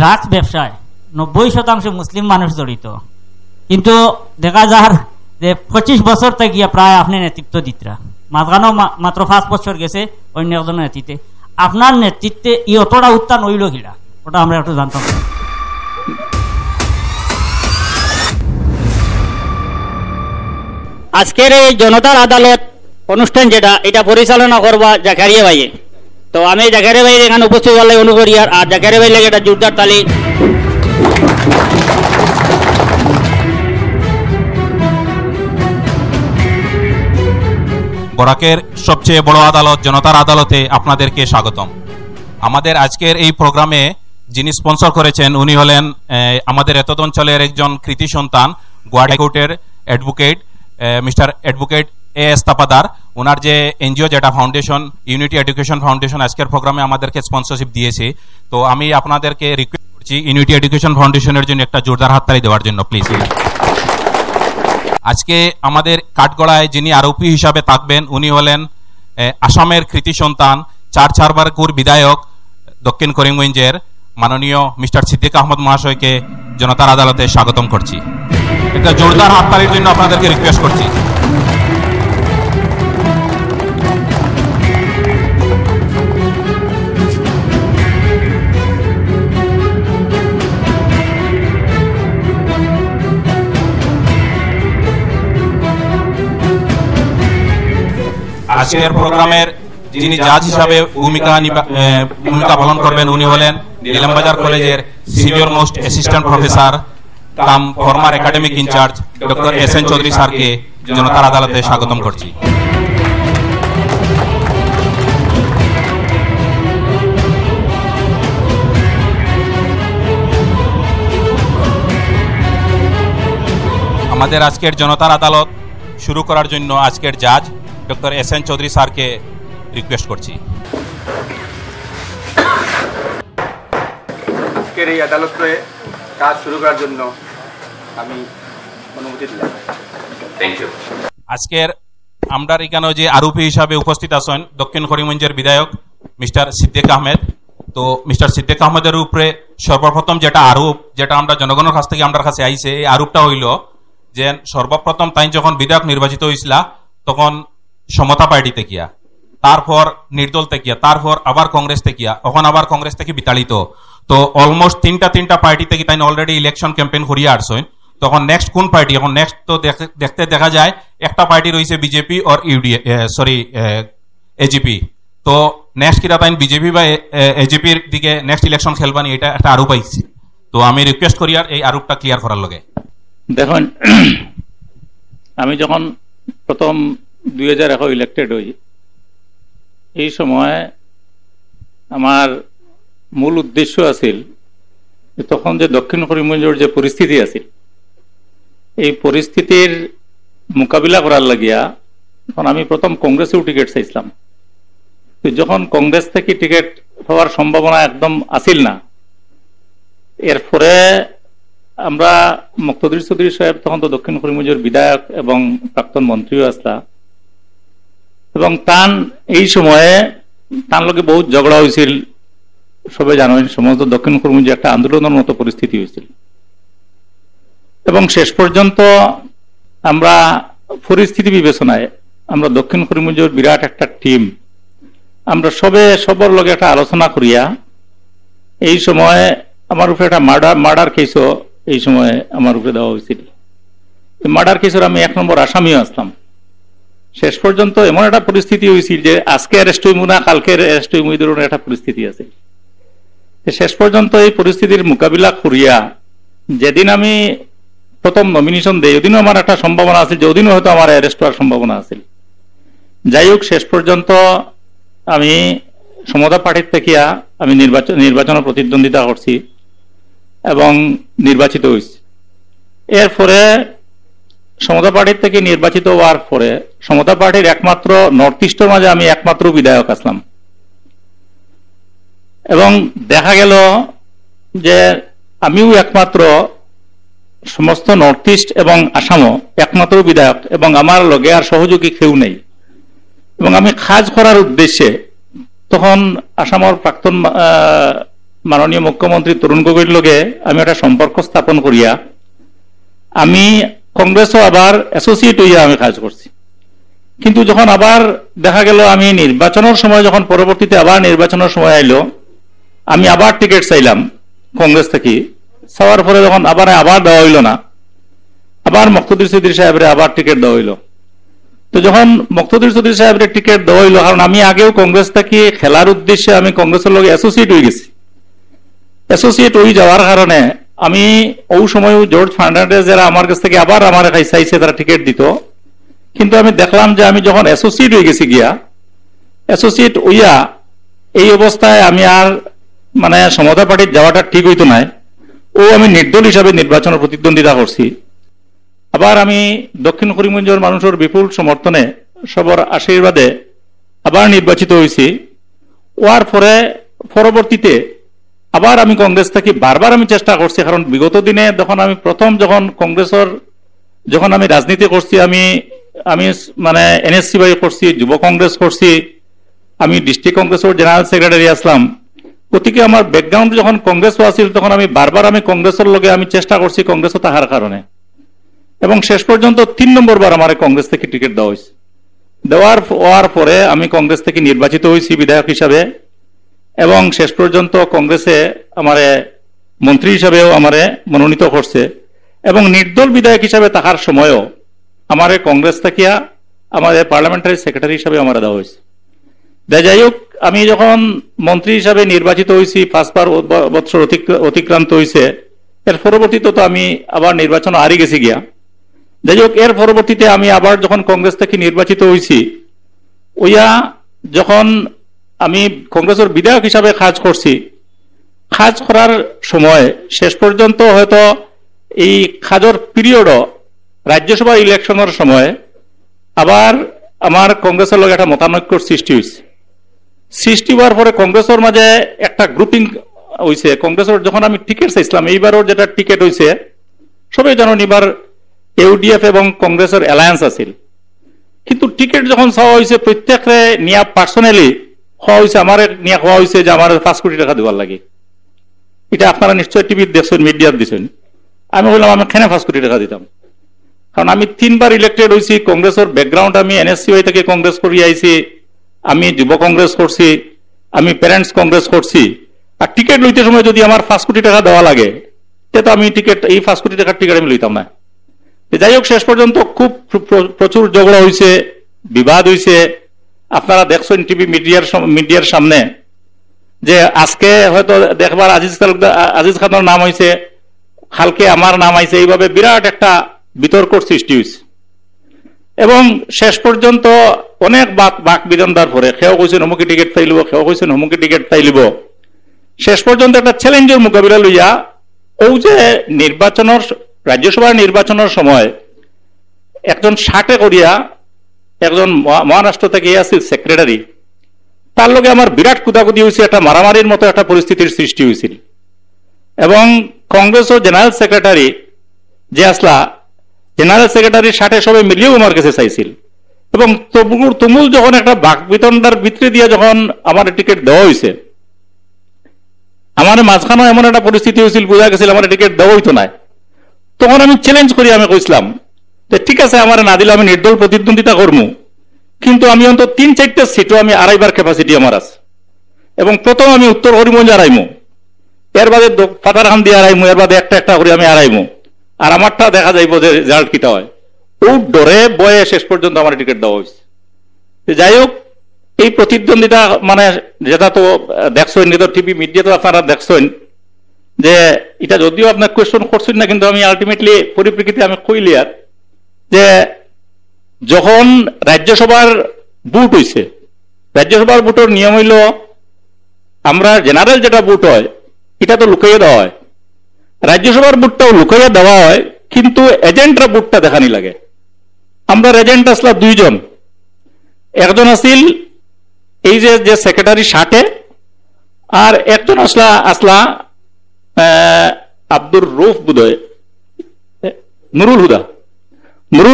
Drugs ব্যবসায় 90% মুসলিম মানুষ জড়িত, কিন্তু দেখা যার যে 25 বছর থেকে প্রায় আপনি নেতৃত্ব দিতরা, মাঝখানেও মাত্র 5 বছর গেছে অন্য একজনের নেতৃত্বে। আপনার নেতৃত্বে ই অতটা উত্থান হইল কিনা ওটা আমরা একটু জানতাম। আজকের এই জনতার আদালত অনুষ্ঠান যেটা এটা পরিচালনা করবা জাকারিয়া ভাইয়ে, তো আমি জাকারিয়া ভাই এখানে উপস্থিত হওয়ার অনুকরি আর জাকারিয়া ভাই লাগে এটা জোরদার তালি। বরাকের সবচেয়ে বড় আদালত জনতার আদালতে আপনাদেরকে স্বাগতম। আমাদের আজকের এই প্রোগ্রামে যিনি স্পন্সর করেছেন উনি হলেন আমাদের এতদ অঞ্চলের একজন কৃতি সন্তান, গোয়া হাইকোর্টের advocate mister advocate S Tapadar. ওনার যে এনজিও যেটা ফাউন্ডেশন, ইউনিটি এডুকেশন ফাউন্ডেশন, আজকের প্রোগ্রামে আমাদেরকে স্পন্সরশিপ দিয়েছে। তো আমি আপনাদেরকে রিকোয়েস্ট করছি ইউনিটি এডুকেশন ফাউন্ডেশনের জন্য একটা জোরদার হাততালি দেওয়ার জন্য প্লিজ। আজকে আমাদের কাঠগড়ায় যিনি আরোপী হিসাবে থাকবেন উনি হলেন আসামের কৃতি সন্তান, 4 বারের বিধায়ক দক্ষিণ করিমগঞ্জের মাননীয় মিস্টার সিদ্দিক আহমদ মহাশয়কে জনতার আদালতে স্বাগতম করছি। একটা জোরদার হাততালির জন্য আপনাদেরকে রিকোয়েস্ট করছি। আজকের প্রোগ্রামের যিনি জাজ হিসাবে ভূমিকা পালন করবেন উনি হলেন নিলামবাজার কলেজের senior most assistant professor cum former academic incharge doctor S N. Chowdhury স্যারকে জনতার আদালতে স্বাগতম করছি। আমাদের আজকের জনতার আদালত শুরু করার জন্য আজকের জাজ ডক্টর এস.এন. চৌধুরী স্যারকে রিকোয়েস্ট করছি। আজকের এই আদালতে কাজ শুরু করার জন্য আমি অনুমতি দিলাম। Thank you. আজকের আমরা এখানে যে আরোপী হিসাবে উপস্থিত আছেন দক্ষিণ করিমগঞ্জের বিধায়ক মিস্টার সিদ্দিক আহমেদ। তো মিস্টার সিদ্দিক আহমেদের উপরে সর্বপ্রথম যেটা আরোপ, যেটা আমরা জনগণের কাছ থেকে আমার কাছে আইছে, এই আরোপটা হইল যে সর্বপ্রথম তাই যখন বিধায়ক নির্বাচিত হয়েছিল তখন সমতা পার্টি তেকিয়া, তারপর নির্দল তেকিয়া, তারপর আবার কংগ্রেস তেকিয়া, এখন আবার কংগ্রেস থেকে বিতাড়িত। তো অলমোস্ট তিনটা পার্টি থেকে তাই অলরেডি ইলেকশন ক্যাম্পেইন করিয়া আসছেন। তখন নেক্সট কোন পার্টি? এখন নেক্সট তো দেখতে দেখা যায় একটা পার্টি রয়েছে বিজেপি আর এজিপি। তো নেক্সট কিরা তাই বিজেপি বা এজিপির দিকে নেক্সট ইলেকশন খেলবানি, এটা একটা আরোপ আইছে। তো আমি রিকোয়েস্ট করি আর এই আরোপটা ক্লিয়ার করার লগে। দেখুন, আমি যখন প্রথম 2001 ইলেক্টেড হই, এই সময় আমার মূল উদ্দেশ্য আছিল তখন যে দক্ষিণ করিমগঞ্জের যে পরিস্থিতি আছিল এই পরিস্থিতির মোকাবিলা করার লাগিয়া তখন আমি প্রথম কংগ্রেসেও টিকিট চাইছিলাম। যখন কংগ্রেস থেকে টিকিট হওয়ার সম্ভাবনা একদম আসিল না, এরপরে আমরা মুক্তদির চৌধুরী সাহেব তখন তো দক্ষিণ করিমগঞ্জের বিধায়ক এবং প্রাক্তন মন্ত্রীও আসলা, এবং তান এই সময়ে তার লগে বহুত ঝগড়া হয়েছিল। সবাই জানেন সমস্ত দক্ষিণ করিমগঞ্জে একটা আন্দোলনের মতো পরিস্থিতি হয়েছিল, এবং শেষ পর্যন্ত আমরা পরিস্থিতি বিবেচনায় আমরা দক্ষিণ করিমগঞ্জের বিরাট একটা টিম আমরা সবার লগে একটা আলোচনা করিয়া এই সময় আমার উপরে একটা মার্ডার কেসও এই সময় আমার উপরে দেওয়া হয়েছিল। মার্ডার কেসের আমি 1 নম্বর আসামিও আসলাম। শেষ পর্যন্ত এমন একটা পরিস্থিতি হয়েছিল যে আজকে অ্যারেস্ট হইব না, কালকে অ্যারেস্ট হইব, এই ধরনের একটা পরিস্থিতি আছে। শেষ পর্যন্ত এই পরিস্থিতির মোকাবিলা করিয়া যেদিন আমি প্রথম নমিনেশন দেই ওদিনও আমার একটা সম্ভাবনা আছে যে ওদিনও হয়তো আমার অ্যারেস্ট হওয়ার সম্ভাবনা আছে। যাই হোক, শেষ পর্যন্ত আমি সমতা পার্টির থেকে আমি নির্বাচনে প্রতিদ্বন্দ্বিতা করছি এবং নির্বাচিত হয়েছি। এরপরে সমতা পার্টির থেকে নির্বাচিত হওয়ার পরে সমতা পার্টির একমাত্র নর্থ ইস্টের মাঝে আমি একমাত্র বিধায়ক আসলাম, এবং দেখা গেল যে আমিও একমাত্র সমস্ত নর্থ ইস্ট এবং আসামও একমাত্র বিধায়ক, এবং আমার লগে আর সহযোগী কেউ নেই। এবং আমি কাজ করার উদ্দেশ্যে তখন আসামের প্রাক্তন মাননীয় মুখ্যমন্ত্রী তরুণ গগৈর লগে আমি একটা সম্পর্ক স্থাপন করিয়া আমি কংগ্রেসও আবার অ্যাসোসিয়েট হইয়া আমি কাজ করছি। কিন্তু যখন আবার দেখা গেল আমি নির্বাচনের সময়, যখন পরবর্তীতে আবার নির্বাচনের সময় আইলো, আমি আবার টিকিট চাইলাম কংগ্রেস থেকে। চাওয়ার পরে যখন আবার দেওয়া হইল না, আবার মুক্তাদির চৌধুরী সাহেবের আবার টিকিট দেওয়া হইল। তো যখন মুক্তাদির চৌধুরী সাহেবের টিকিট দেওয়া হইল, কারণ আমি আগেও কংগ্রেস থেকে খেলার উদ্দেশ্যে আমি কংগ্রেসের লগে অ্যাসোসিয়েট হয়ে গেছি। অ্যাসোসিয়েট হয়ে যাওয়ার কারণে আমি ওই সময় জর্জ ফার্নান্ডেজ যারা আমার কাছ থেকে আবার আমার চাইছে, তারা টিকিট দিত। কিন্তু আমি দেখলাম যে আমি যখন অ্যাসোসিয়েট হয়ে গেছি গিয়া, অ্যাসোসিয়েট হইয়া এই অবস্থায় আমি আর মানে সমতা পার্টির যাওয়াটা ঠিক হইতো না। আমি নির্দল হিসাবে নির্বাচনের প্রতিদ্বন্দ্বিতা করছি। আবার আমি দক্ষিণ করিমগঞ্জের মানুষের বিপুল সমর্থনে, সবার আশীর্বাদে আবার নির্বাচিত হয়েছি। ওয়ার পরে পরবর্তীতে আবার আমি কংগ্রেস থেকে বারবার আমি চেষ্টা করছি, কারণ বিগত দিনে যখন কংগ্রেসের যখন আমি রাজনীতি করছি, আমি মানে এনএসসি বাই করছি, যুব কংগ্রেস করছি, আমি ডিস্ট্রিক্ট কংগ্রেসের জেনারেল সেক্রেটারি আসলাম। গতিকে আমার ব্যাকগ্রাউন্ড যখন কংগ্রেস আসছিল, তখন আমি বারবার আমি কংগ্রেসের লগে আমি চেষ্টা করছি কংগ্রেসও তাহার কারণে। এবং শেষ পর্যন্ত 3 নম্বর বার আমার কংগ্রেস থেকে টিকিট দেওয়া হয়েছে। হওয়ার পরে আমি কংগ্রেস থেকে নির্বাচিত হয়েছি বিধায়ক হিসাবে, এবং শেষ পর্যন্ত কংগ্রেসে আমার মন্ত্রী হিসাবেও আমারে মনোনীত করছে। এবং নির্দল বিধায়ক হিসাবে থাকার সময়ও আমার কংগ্রেস থেকে আমাদের পার্লামেন্টারি সেক্রেটারি হিসাবে আমার দেওয়া হয়েছে। যাই হোক, আমি যখন মন্ত্রী হিসাবে নির্বাচিত হয়েছি, 5 বছর অতিক্রান্ত হয়েছে। এর পরবর্তীতে তো আমি আবার নির্বাচন হারিয়ে গেছি গিয়া। যাই হোক, এর পরবর্তীতে আমি আবার যখন কংগ্রেস থেকে নির্বাচিত হয়েছি, যখন আমি কংগ্রেসের বিধায়ক হিসাবে কাজ করছি, কাজ করার সময় শেষ পর্যন্ত হয়তো এই কাজের পিরিয়ডও রাজ্যসভা ইলেকশনের সময় আবার আমার কংগ্রেসের লগে একটা মতানৈক্যর সৃষ্টি হয়েছে। সৃষ্টি হওয়ার পরে কংগ্রেসের মাঝে একটা গ্রুপিং হয়েছে। কংগ্রেসের যখন আমি টিকিট চাইছিলাম, এইবারও যেটা টিকিট হয়েছে, সবাই জানেন এবার ইউডিএফ এবং কংগ্রেসের অ্যালায়েন্স আছিল। কিন্তু টিকিট যখন চাওয়া হয়েছে, প্রত্যেকরে নিয়া পার্সোনালি খাওয়া হয়েছে, আমার নিয়ে খাওয়া হয়েছে যে আমার 5 কোটি টাকা দেওয়ার লাগে। এটা আপনারা নিশ্চয়ই টিভি দেখছেন, মিডিয়ার দিচ্ছেন। আমি বললাম আমি কেন 5 কোটি টাকা দিতাম? কারণ আমি 3 বার ইলেক্টেড হয়েছি। কংগ্রেসের ব্যাকগ্রাউন্ড, আমি এনএসসিওয়াই থেকে কংগ্রেস করি আইছি, আমি যুব কংগ্রেস করছি, আমি প্যারেন্টস কংগ্রেস করছি। আর টিকিট লইতে সময় যদি আমার 5 কোটি টাকা দেওয়া লাগে, তো আমি এই 5 কোটি টাকার টিকিট আমি লইতাম না। যাই হোক, শেষ পর্যন্ত খুব প্রচুর ঝগড়া হয়েছে, বিবাদ হয়েছে। আপনারা দেখছেন টিভি মিডিয়ার সামনে যে আজকে হয়তো দেখবার আজিজ খানের নাম হয়েছে, কালকে আমার নাম আইছে, এইভাবে বিরাট একটা বিতর্কর সৃষ্টি হয়েছে। এবং শেষ পর্যন্ত অনেক বাক বিদন্দার পরে কেউ কইছেন অমুকি টিকিট পাইলিব, কেউ কইছেন অমুকি টিকিট পাইলিব। শেষ পর্যন্ত একটা চ্যালেঞ্জের মোকাবিলা লইয়া যে রাজ্যসভার নির্বাচনের সময় একজন 60 করিয়া একজন মহারাষ্ট্র থেকে আসছিল সেক্রেটারি, তার লগে আমার বিরাট কুদাকুদি হয়েছে, একটা মারামারির মতো একটা পরিস্থিতির সৃষ্টি হয়েছিল। এবং কংগ্রেস ও জেনারেল সেক্রেটারি যে আসলা, জেনারেল সেক্রেটারি 60 সবাই মিলিয়েও আমার কাছে চাইছিল। এবং তুমুল যখন একটা বাক বিতন্ডার ভিতরে দিয়ে যখন আমার টিকিট দেওয়া হয়েছে, আমার মাঝখানেও এমন একটা পরিস্থিতি হয়েছিল, বোঝা গেছিল আমার টিকিট দেওয়া হইতো না। তখন আমি চ্যালেঞ্জ করি, আমি কইছিলাম যে ঠিক আছে, আমার না দিলে আমি নির্দল প্রতিদ্বন্দ্বিতা করবো, কিন্তু আমি অন্তত 3-4টা সিটও আমি আড়াইবার ক্যাপাসিটি আমার আছে। এবং প্রথম আমি উত্তর করিমগঞ্জ আড়াইমো, এর বাদে পাতারহান্দি আড়াইমো, এর বাদে একটা করে আমি আড়াইমো। আর আমারটা দেখা যাইব যে রেজাল্ট কিটা হয়। ও ডরে বয়ে শেষ পর্যন্ত আমার টিকিট দেওয়া হয়েছে। যাই হোক, এই প্রতিদ্বন্দ্বিতা মানে যেটা তো দেখছেন, টিভি মিডিয়াতে আপনারা দেখছেন যে এটা যদিও আপনার কোয়েশ্চন করছেন না, কিন্তু আমি আলটিমেটলি পরিপ্রেক্ষিতে আমি কইলি আর যে যখন রাজ্যসভার ভোট হয়েছে, রাজ্যসভার ভোটের নিয়ম হইল আমরা জেনারেল যেটা ভোট হয় এটা তো লুকাইয়ে দেওয়া হয়, রাজ্যসভার ভোটটাও লুকাইয়ে দেওয়া হয়, কিন্তু এজেন্টরা ভোটটা দেখানি লাগে। আমরা এজেন্ট আসলা 2 জন, একজন আসিল এই যে সেক্রেটারি 60, আর একজন আসলা আব্দুর রৌফ বুধয়, নুরুল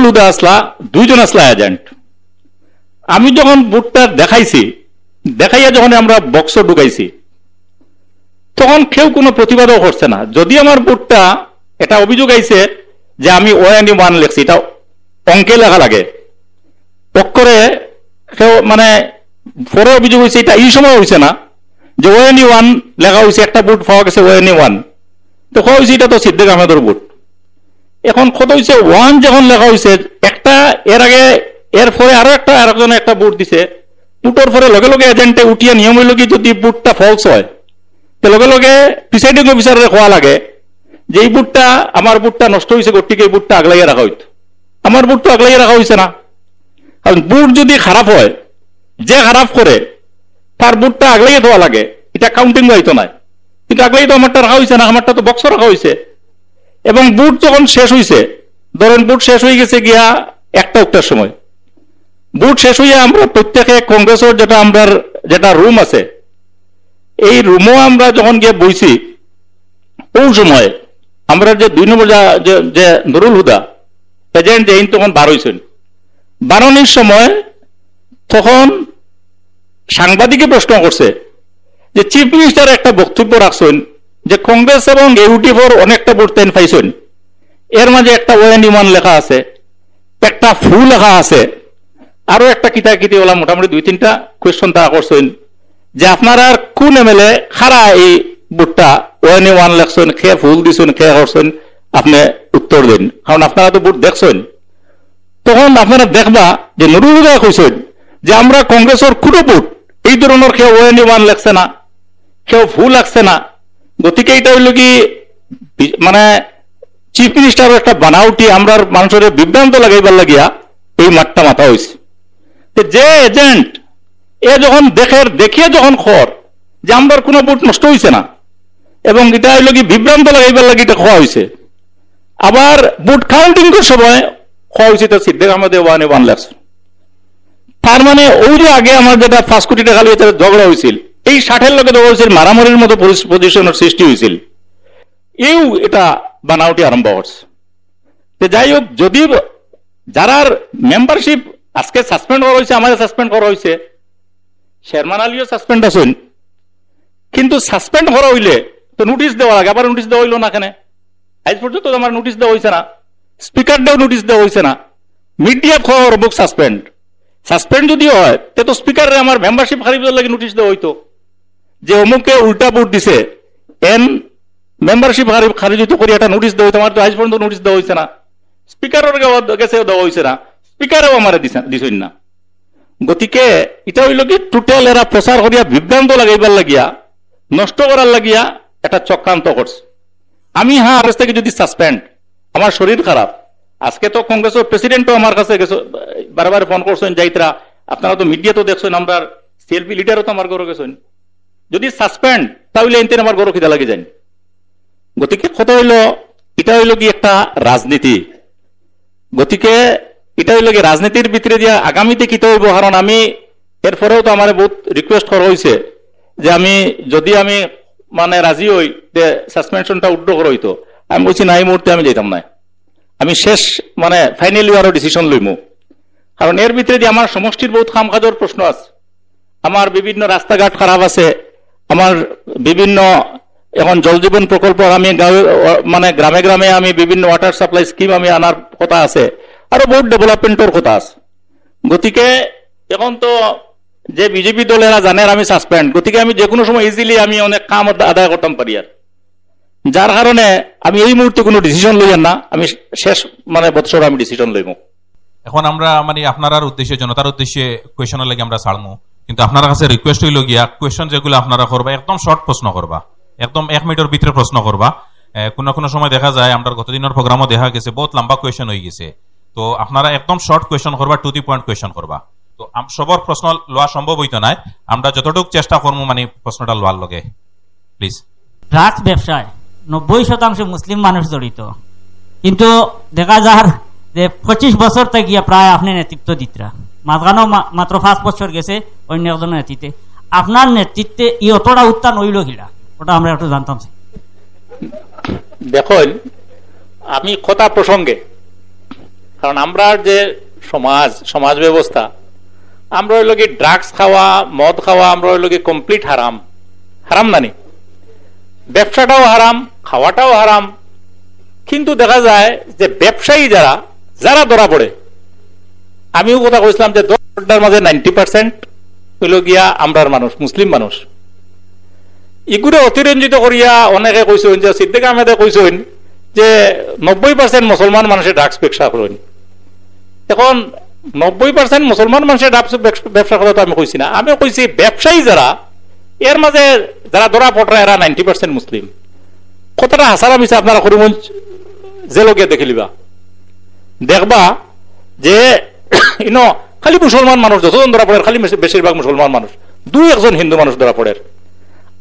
হুদা আসলা, 2 জন আসলা এজেন্ট। আমি যখন ভোটটা দেখাইছি, দেখাইয়া যখন আমরা বক্স ঢুকাইছি, তখন কেউ কোনো প্রতিবাদও করছে না। যদি আমার বুটটা, এটা অভিযোগ আইছে যে আমি ONE1 লেখছি, এটা অঙ্কে লেখা লাগে, অক্ষরে কেউ মানে পরে অভিযোগ হয়েছে, এটা এই সময় হয়েছে না যে ONE1 লেখা হয়েছে, একটা বুট পাওয়া গেছে ONE1, তো কোয়া হয়েছে এটা তো সিদ্দিক আহমেদের বুট। এখন কত হয়েছে 1 যখন লেখা হয়েছে, একটা এর আগে এর পরে আরো আরেকজনে একটা বুট দিছে, বুটের পরে লগে লগে এজেন্টে উঠিয়ে নিয়ম হইল কি যদি বুটটা ফলস হয় তো লগে লগে প্রিসাইডিং অফিসারে কোয়া লাগে যে এই বুটটা, আমার বুটটা নষ্ট হয়েছে, গটিকে এই বুটটা আগলাইয়া রাখা হইতো। আমার বুটটা আগলাইয়া রাখা হয়েছে না, কারণ বুট যদি খারাপ হয়, যে খারাপ করে তার বুটটা আগলাইয়া দেওয়া লাগে, এটা কাউন্টিং হইতো না, কিন্তু আগলাই তো আমারটা রাখা হয়েছে না, আমারটা তো বক্স রাখা হয়েছে। এবং বুট যখন শেষ হয়েছে, ধরেন বুট শেষ হয়ে গেছে গিয়া একটার সময়, বুট শেষ হইয়া আমরা প্রত্যেকে কংগ্রেসের যেটা রুম আছে, এই রুমও আমরা যখন গিয়ে বইছি, ওই সময় আমরা যে 2 নম্বর যে নুরুল হুদা এজেন্ট যে তখন বার হয়েছেন, বারণের সময় তখন সাংবাদিকে প্রশ্ন করছে যে চিফ মিনিস্টার একটা বক্তব্য রাখছেন যে কংগ্রেস এবং ইউটিউবের অনেকটা ভোট তেন পাইছেন, এর মাঝে একটা ONE1 লেখা আছে, একটা ফুল লেখা আছে, আরো একটা কিতাকিতি ওলা মোটামুটি 2-3টা কোয়েশ্চন তারা করছেন যে আপনারা কোন MLA খারা এই বুটটা ONE1 লেখছেন, খেয়ে ফুল দিছেন, খেয়ে করছেন, আপনি উত্তর দিন, কারণ আপনারা তো বুট দেখছেন। তখন আপনারা দেখবা যে নুরুল হুদা কইছেন যে আমরা কংগ্রেসের কোনো বুট এই ধরনের কেউ ONE1 লেখছে না, কেউ ফুল লাগছে না, গতিকে এটা হইল কি মানে চিফ মিনিস্টার একটা বানাউটি আমরা মানুষের বিভ্রান্ত লাগাইবার লাগিয়া এই মাঠটা মাথা হয়েছে। যে এজেন্ট এ যখন দেখিয়ে যখন খর যে আমার কোনো বুট নষ্ট হয়েছে না, এবং এটা হইল কি বিভ্রান্ত লাগাইবার লাগে এটা খোয়া হয়েছে, আবার বুট কাউন্টিং এর সময় খোয়া হয়েছে তো সিদ্দিক আহমেদ ONE1 লেখছে। তার মানে ওই যে আগে আমার যেটা 5 কোটি টাকা লিয়ে ঝগড়া হয়েছিল, এই 60-এর লোকে ঝগড়া হয়েছিল, মারামারির মতো পজিশনের সৃষ্টি হয়েছিল, এটা বানাউটি আরম্ভ করছে। যাই হোক, যদি যারার মেম্বারশিপ আজকে সাসপেন্ড করা হয়েছে, আমাদের সাসপেন্ড করা হয়েছে, শেরমান আলীও সাসপেন্ড আছেন, কিন্তু সাসপেন্ড করা হইলে তো নোটিশ দেওয়া লাগে, আবার নোটিশ দেওয়া হইল না, কেন আজ পর্যন্ত আমার নোটিশ দেওয়া হয়েছে না, স্পিকারটাও নোটিশ দেওয়া হয়েছে না, মিডিয়া খবর বুক সাসপেন্ড যদি হয় তো স্পিকারে আমার মেম্বারশিপ হারিবার লাগে নোটিশ দেওয়া হইতো যে অমুকে উল্টা ভোট দিছে, মেম্বারশিপ খারিজ করি একটা নোটিশ দেওয়া হইতো, আমার তো আজ পর্যন্ত নোটিশ দেওয়া হয়েছে না, স্পিকারের কাছে দেওয়া হয়েছে না, স্পিকারেও আমার দিছেন না। গতিকে এটা হইল কি টোটাল এরা প্রচার করিয়া বিভ্রান্ত লাগাইবার লাগিয়া, নষ্ট করার লাগিয়া একটা চক্রান্ত করছে। আমি আজ থেকে যদি সাসপেন্ড, আমার শরীর খারাপ, আজকে তো কংগ্রেসের প্রেসিডেন্টও আমার কাছে বারবার ফোন করছেন, যাইতরা আপনারা তো মিডিয়া তো দেখছেন, আমরা CLP লিডারও তো আমার ঘরে গেছেন, যদি সাসপেন্ড তাহলে এনতেন আমার ঘরে খিদা লাগে যান। গতিকে কথা হইল এটা হইল কি একটা রাজনীতি, গতিকে এটা হইল কি রাজনীতির ভিতরে দিয়া আগামীতে কিতে হইব, কারণ আমি এরপরেও তো আমার বহুত রিকোয়েস্ট করা হয়েছে যে আমি যদি আমি মানে রাজি হই যে সাসপেনশনটা উড্র করা হইতো, আমি বলছি না, এই মুহূর্তে আমি যেতাম না, আমি শেষ মানে ফাইনালি আরো ডিসিশন লইমু, কারণ এর ভিতরে দিয়ে আমার সমষ্টির বহুত কাম কাজের প্রশ্ন আছে, আমার বিভিন্ন রাস্তাঘাট খারাপ আছে, আমার বিভিন্ন এখন জল জীবন প্রকল্প আমি মানে গ্রামে গ্রামে আমি বিভিন্ন ওয়াটার সাপ্লাই স্কিম আমি আনার কথা আছে, আরো বহুত ডেভেলপমেন্টের কথা আছে। গতিকে এখন তো যে বিজেপি দলেরা জানে আমি সাসপেন্ড, গতিকে আমি যে কোনো সময় ইজিলি আমি অনেক কাম আদায় করতাম পারি, আর যার কারণে আমি এই মুহূর্তে কোনো ডিসিশন লইয়ান না, আমি শেষ মানে বছর আমি ডিসিশন লইব। এখন আমরা মানে আপনার উদ্দেশ্যে জনতার উদ্দেশ্যে কোয়েশনের লাগে আমরা ছাড়মু, কিন্তু আপনার কাছে রিকোয়েস্ট হইল গিয়া কোয়েশন যেগুলো আপনারা করবা একদম শর্ট প্রশ্ন করবা, একদম 1 মিনিটের ভিতরে প্রশ্ন করবা। কোনো সময় দেখা যায় আমরা গতদিনের প্রোগ্রামও দেখা গেছে বহুত লম্বা কোয়েশন হয়ে গেছে, তো আপনারা একদম শর্ট কোয়েশন করবা, টু দি পয়েন্ট কোয়েশন করবা। তো সবার প্রশ্ন লওয়া সম্ভব হইতো না, আমরা যতটুকু চেষ্টা করবো মানে প্রশ্নটা লওয়ার লগে প্লিজ। ড্রাগস ব্যবসায় 90% মুসলিম মানুষ জড়িত, কিন্তু দেখা যার যে 25 বছর থেকে প্রায় আপনি নেতৃত্ব দিতরা, মাঝখানেও মাত্র 5 বছর গেছে অন্য একজনের নেতৃত্বে, আপনার নেতৃত্বে ই অতটা উত্থান হইল কিনা ওটা আমরা একটু জানতাম। দেখুন, আমি কথা প্রসঙ্গে, কারণ আমরা যে সমাজ ব্যবস্থা, আমরা হইল কি ড্রাগস খাওয়া, মদ খাওয়া আমরা হইল কি কমপ্লিট হারাম নানি। ব্যবসাটাও হারাম, খাওয়াটাও হারাম। কিন্তু দেখা যায় যে ব্যবসায়ী যারা যারা ধরা পড়ে, আমিও কথা কইছিলাম যে 10টার মাঝে 90% হইল গিয়া আমরার মানুষ, মুসলিম মানুষ। ইগুলো অতিরঞ্জিত করিয়া অনেকে কইছেন, যে সিদ্দিক আহমেদে কইছেন যে 90% মুসলমান মানুষের ড্রাগস ব্যবসা করেন। এখন 90% মুসলমান মানুষের ড্রাগস ব্যবসা করা তো আমি কইছি না, আমি কইছি ব্যবসায়ী যারা, এর মাঝে যারা ধরা পড়ে এরা 90% মুসলিম। কতটা হাসারা মিশে আপনারা করিমগঞ্জ জেলে গিয়ে দেখে লিবা, দেখবা যে ইনো খালি মুসলমান মানুষ যতজন ধরা পড়ে, খালি বেশিরভাগ মুসলমান মানুষ, 2-1জন হিন্দু মানুষ ধরা পড়ে।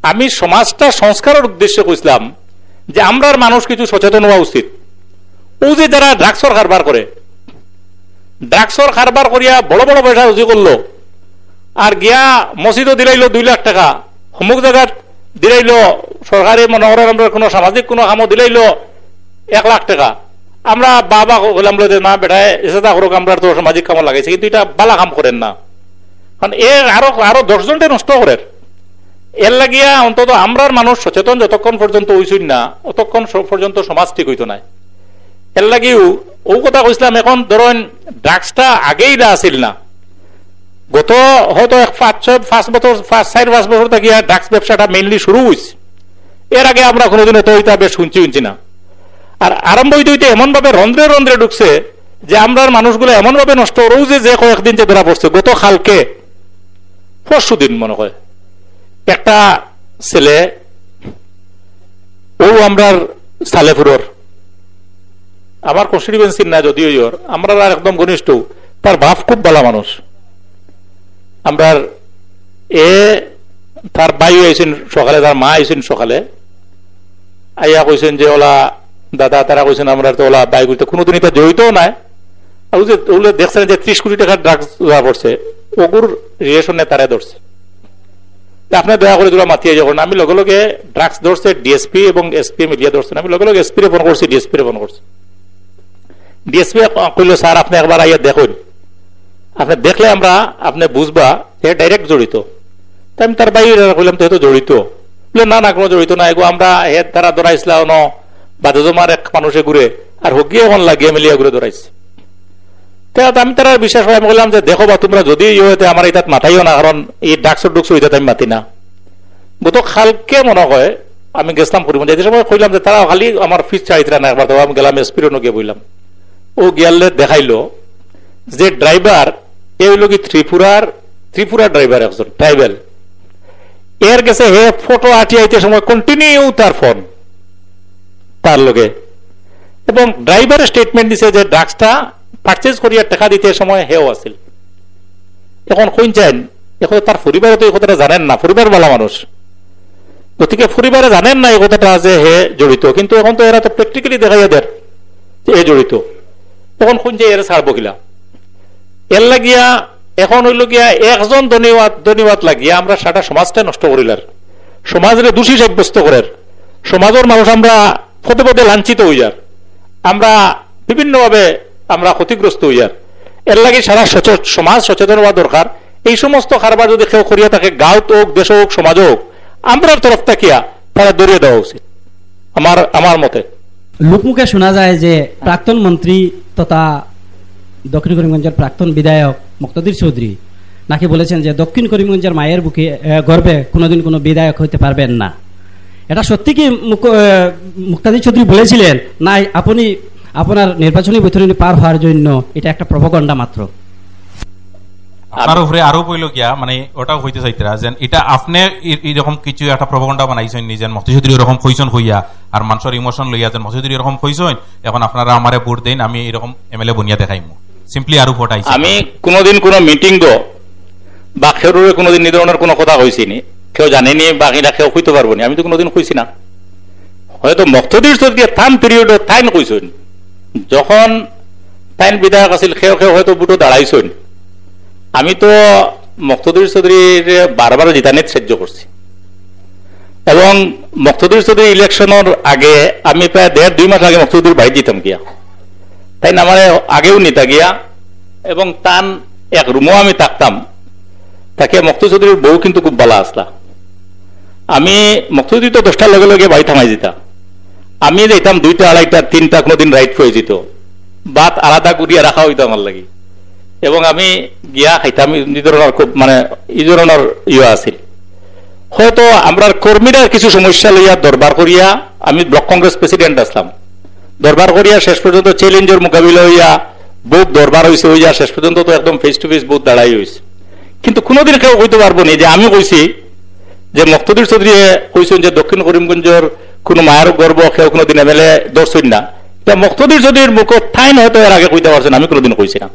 আমি সমাজটা সংস্কারের উদ্দেশ্যে কইছিলাম যে আমরার মানুষ কিছু সচেতন হওয়া উচিত। ও যে যারা ড্রাগসর কারবার করে, ড্রাগসর কারবার করিয়া বড় বড় পয়সা রুজি করলো, আর গিয়া মসজিদও দিলাইলো 2 লাখ টাকা, অমুক জায়গায় দিলাইলো সরকারি মনোহরের আমরা কোনো সামাজিক কোনো কামও দিলাইলো 1 লাখ টাকা। আমরা বাবা বললাম যে না বেটায় এসে তা করুক, আমরা তো সামাজিক কামও লাগাইছি, কিন্তু এটা বালা কাম করেন না, কারণ আরো 10 জনটা নষ্ট করেন। এর লাগিয়া অন্তত আমরার মানুষ সচেতন যতক্ষণ পর্যন্ত হইছই না, অতক্ষণ পর্যন্ত সমাজ ঠিক হইতো না। এর লাগিও ও কথা কইছিলাম, এখন ধরেন ড্রাগসটা আগেই আসিল না, গত হয়তো 5-4 বছর থেকে ড্রাগস ব্যবসাটা মেইনলি শুরু হয়েছে। এর আগে আমরা কোনোদিন এত হইতা বেশ শুনছি না। আর আরম্ভ হইতে হইতে এমন ভাবে রন্ধ্রে রন্ধ্রে ঢুকছে যে আমরার মানুষগুলো এমন ভাবে নষ্ট রোজে যে কয়েকদিন যে ধরা পড়ছে, গত কালকে পরশু দিন মনে হয় একটা ছেলে, ও আমরার সালেপুরের, আমার কনস্টিটিউয়েন্সি না যদিও ইয়োর, আমরা একদম ঘনিষ্ঠ, তার বাপ খুব ভালো মানুষ। আমরার তার ভাই আইসেন সকালে, তার মা আইসেন সকালে, আইয়া কইছেন যে ওলা দাদা, তারা কইছেন আমরা তো ওলা বাই করতে কোনোদিন এটা জড়িতও নাই, আর ওগুলো দেখছেন যে 30 কোটি টাকার ড্রাগস ধরা পড়ছে, ওগুর রিলেশনে তারা ধরছে। আপনি দয়া করে দুটো মাতিয়ে যখন আমি লগে লগে ড্রাগস ধরছে ডিএসপি এবং এসপি মিলিয়ে ধরছেন, আমি লগে লগে এসপি রে ফোন করছি, ডিএসপি রে ফোন করছি। ডিএসপি কইল স্যার আপনি একবার আইয়া দেখুন, আপনি দেখলে আমরা আপনি বুঝবা যে ডাইরেক্ট জড়িত। তাই আমি তার বাইরে কইলাম তো হয়তো জড়িত, বলে না না কোনো জড়িত না, এগো আমরা হেড তারা ধরাইছিলাম ন বাদে জমার এক মানুষে ঘুরে আর হগিয়ে এখন লাগিয়ে মিলিয়ে ঘুরে ধরাইছে। আমি তারা বিশ্বাস করে আমি বললাম যে দেখো বা তোমরা যদি ইয়ে আমার এটাত মাথাইও না, কারণ এই ডাকসর ডুকসর এটাতে আমি মাতি না। গত খালকে মনে হয় আমি গেছিলাম করিমগঞ্জ, যে সময় কইলাম যে তারা খালি আমার ফিস চাইতে না একবার, তো আমি গেলাম এসপির গিয়ে বললাম, ও গিয়ালে দেখাইলো যে ড্রাইভার এ হইল কি ত্রিপুরার ড্রাইভার, একজন ট্রাইবেল, এর গেছে হে ফটো আটিয়াইতে সময় কন্টিনিউ তার ফোন তার লগে, এবং ড্রাইভারের স্টেটমেন্ট দিছে যে ড্রাগসটা পারচেজ করিয়া টাকা দিতে সময় হেও আসিল। এখন কইন চান, এখন তার পরিবারে তো এই কথাটা জানেন না, পরিবার বালা মানুষ, গতিকে পরিবারে জানেন না এই কথাটা যে হে জড়িত, কিন্তু এখন তো এরা তো প্র্যাকটিক্যালি দেখাইয়া দেয় যে এ জড়িত। তখন কোন যে এরা ছাড়বো কিলা, এর লাগিয়া এখন হইল গিয়া একজন ধন্যবাদ লাগিয়া আমরা সারা সমাজটা নষ্ট করিলার, সমাজের দোষী সাব্যস্ত করার, সমাজের মানুষ আমরা পদে পদে লাঞ্ছিত হইয়ার, আমরা বিভিন্নভাবে আমরা ক্ষতিগ্রস্ত হইয়ার। এর লাগে সারা সমাজ সচেতন হওয়া দরকার। এই সমস্ত কারবার যদি কেউ করিয়া থাকে, গাঁত হোক, দেশ হোক, সমাজ হোক, আমরার তরফ থাকিয়া তারা দরিয়ে দেওয়া উচিত আমার মতে। লোকমুখে শোনা যায় যে প্রাক্তন মন্ত্রী তথা দক্ষিণ করিমগঞ্জের প্রাক্তন বিধায়ক মুক্তাদির চৌধুরী নাকি বলেছেন যে দক্ষিণ করিমগঞ্জের মায়ের বুকে গর্বে কোনোদিন কোনো বিধায়ক হইতে পারবেন না। এটা সত্যি কি মুক্তাদির চৌধুরী বলেছিলেন, না আপনি আপনার নির্বাচনী বৈতরণী পার হওয়ার জন্য এটা একটা প্রপাগান্ডা মাত্র? আপনার উপরে আরো কইল গিয়া মানে ওটাও হইতে চাইতরা যেন এটা আপনি এরকম কিছু একটা প্রপাগান্ডা বানাইছেন নিজের মুক্তিযুদ্ধ এরকম কইছেন হইয়া, আর মানুষের ইমোশন লইয়া যেন মুক্তিযুদ্ধ এরকম কইছেন, এখন আপনারা আমারে ভোট দেন, আমি এরকম এমএলএ বনিয়া দেখাইমু, সিম্পলি আরো ফটাইছি। আমি কোনোদিন কোনো মিটিং গো বা খেরুরে কোনোদিন এই ধরনের কোনো কথা কইছিনি, কেউ জানেনি, বাকিরা কেউ কইতে পারবো না, আমি তো কোনোদিন কইছি না। হয়তো মুক্তিযুদ্ধ চৌধুরী টাইম পিরিয়ড টাইম কইছেন, যখন টাইম বিধায়ক আছিল কেউ কেউ হয়তো বুটো দাঁড়াইছেন। আমি তো মুক্তাদির চৌধুরীর বারবার জিতানিত সাহায্য করছি, এবং মুক্তাদির চৌধুরী ইলেকশনের আগে আমি প্রায় 1.5-2 মাস আগে মুক্তাদির বাড়ি দিতাম গিয়া, তাই না আমার আগেও নিতা গিয়া, এবং তান এক রুমও আমি থাকতাম। তাকে মুক্তাদির চৌধুরীর বউ কিন্তু খুব ভালো আসলা, আমি মকসুদি তো 10টার লগে লগে বাড়ি থামাই যেতাম, আমি যাইতাম 2টা 2:30 3টা কোনোদিন রাইট হয়ে যেত, ভাত আলাদা করিয়া রাখা হইতো আমার লাগি, এবং আমি গিয়া খাইতাম। এই ধরনের খুব মানে এই ধরনের ইয়ে আছিল। হয়তো আমরা কর্মীরা কিছু সমস্যা লইয়া দরবার করিয়া, আমি ব্লক কংগ্রেস প্রেসিডেন্ট আসলাম, দরবার করিয়া শেষ পর্যন্ত চ্যালেঞ্জের মোকাবিলা হইয়া বহুত দরবার হয়েছে, হইয়া শেষ পর্যন্ত তো একদম ফেস টু ফেস বহুত দাঁড়াই হয়েছে। কিন্তু কোনোদিন কেউ কইতে পারবো না যে আমি কইছি যে মুক্তদির চৌধুরী কইছেন যে দক্ষিণ করিমগঞ্জের কোনো মায়ের গর্ব কেউ কোনোদিন এমএলএ দর্শন না, এটা মুক্তদির চৌধুরীর মুখ ঠাই নয়তো এর আগে কইতে পারছেন, আমি কোনোদিন কইছি না।